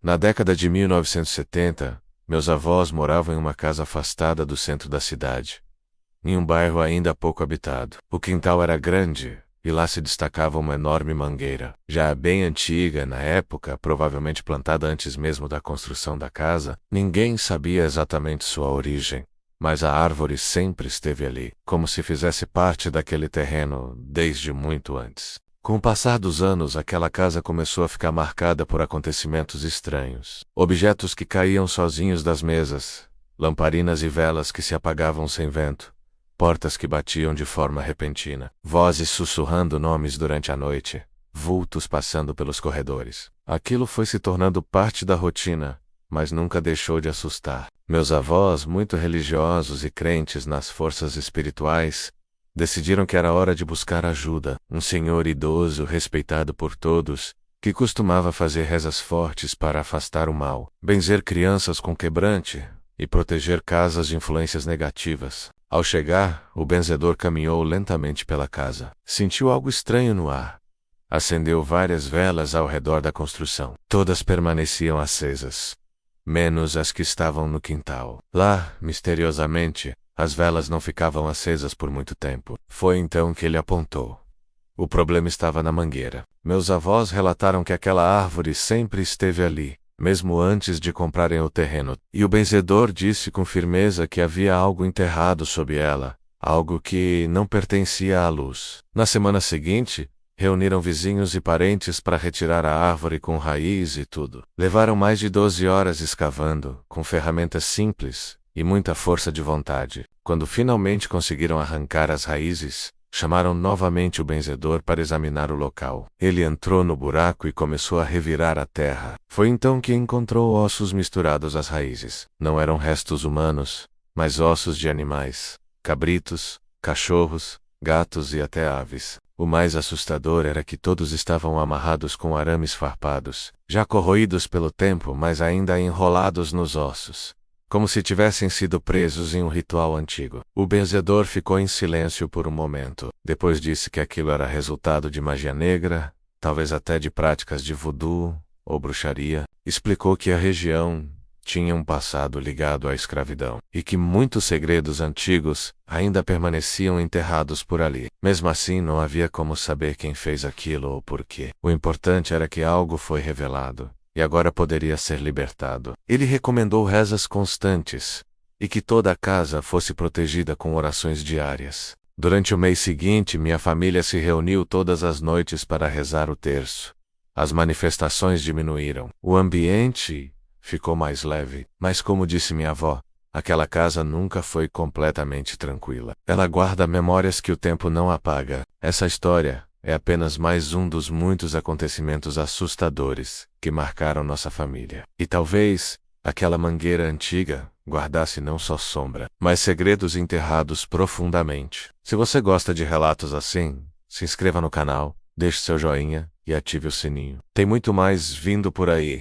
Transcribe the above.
Na década de 1970, meus avós moravam em uma casa afastada do centro da cidade, em um bairro ainda pouco habitado. O quintal era grande, e lá se destacava uma enorme mangueira, já bem antiga na época, provavelmente plantada antes mesmo da construção da casa. Ninguém sabia exatamente sua origem, mas a árvore sempre esteve ali, como se fizesse parte daquele terreno desde muito antes. Com o passar dos anos, aquela casa começou a ficar marcada por acontecimentos estranhos. Objetos que caíam sozinhos das mesas, lamparinas e velas que se apagavam sem vento, portas que batiam de forma repentina, vozes sussurrando nomes durante a noite, vultos passando pelos corredores. Aquilo foi se tornando parte da rotina, mas nunca deixou de assustar. Meus avós, muito religiosos e crentes nas forças espirituais, decidiram que era hora de buscar ajuda. Um senhor idoso, respeitado por todos, que costumava fazer rezas fortes para afastar o mal, benzer crianças com quebrante e proteger casas de influências negativas. Ao chegar, o benzedor caminhou lentamente pela casa. Sentiu algo estranho no ar. Acendeu várias velas ao redor da construção. Todas permaneciam acesas, menos as que estavam no quintal. Lá, misteriosamente, as velas não ficavam acesas por muito tempo. Foi então que ele apontou. O problema estava na mangueira. Meus avós relataram que aquela árvore sempre esteve ali, mesmo antes de comprarem o terreno, e o benzedor disse com firmeza que havia algo enterrado sob ela, algo que não pertencia à luz. Na semana seguinte, reuniram vizinhos e parentes para retirar a árvore com raiz e tudo. Levaram mais de 12 horas escavando, com ferramentas simples e muita força de vontade. Quando finalmente conseguiram arrancar as raízes, chamaram novamente o benzedor para examinar o local. Ele entrou no buraco e começou a revirar a terra. Foi então que encontrou ossos misturados às raízes. Não eram restos humanos, mas ossos de animais, cabritos, cachorros, gatos e até aves. O mais assustador era que todos estavam amarrados com arames farpados, já corroídos pelo tempo, mas ainda enrolados nos ossos, como se tivessem sido presos em um ritual antigo. O benzedor ficou em silêncio por um momento. Depois disse que aquilo era resultado de magia negra, talvez até de práticas de voodoo ou bruxaria. Explicou que a região tinha um passado ligado à escravidão, e que muitos segredos antigos ainda permaneciam enterrados por ali. Mesmo assim, não havia como saber quem fez aquilo ou por quê. O importante era que algo foi revelado, e agora poderia ser libertado. Ele recomendou rezas constantes, e que toda a casa fosse protegida com orações diárias. Durante o mês seguinte, minha família se reuniu todas as noites para rezar o terço. As manifestações diminuíram. O ambiente ficou mais leve, mas como disse minha avó, aquela casa nunca foi completamente tranquila. Ela guarda memórias que o tempo não apaga. Essa história é apenas mais um dos muitos acontecimentos assustadores que marcaram nossa família. E talvez aquela mangueira antiga guardasse não só sombra, mas segredos enterrados profundamente. Se você gosta de relatos assim, se inscreva no canal, deixe seu joinha e ative o sininho. Tem muito mais vindo por aí.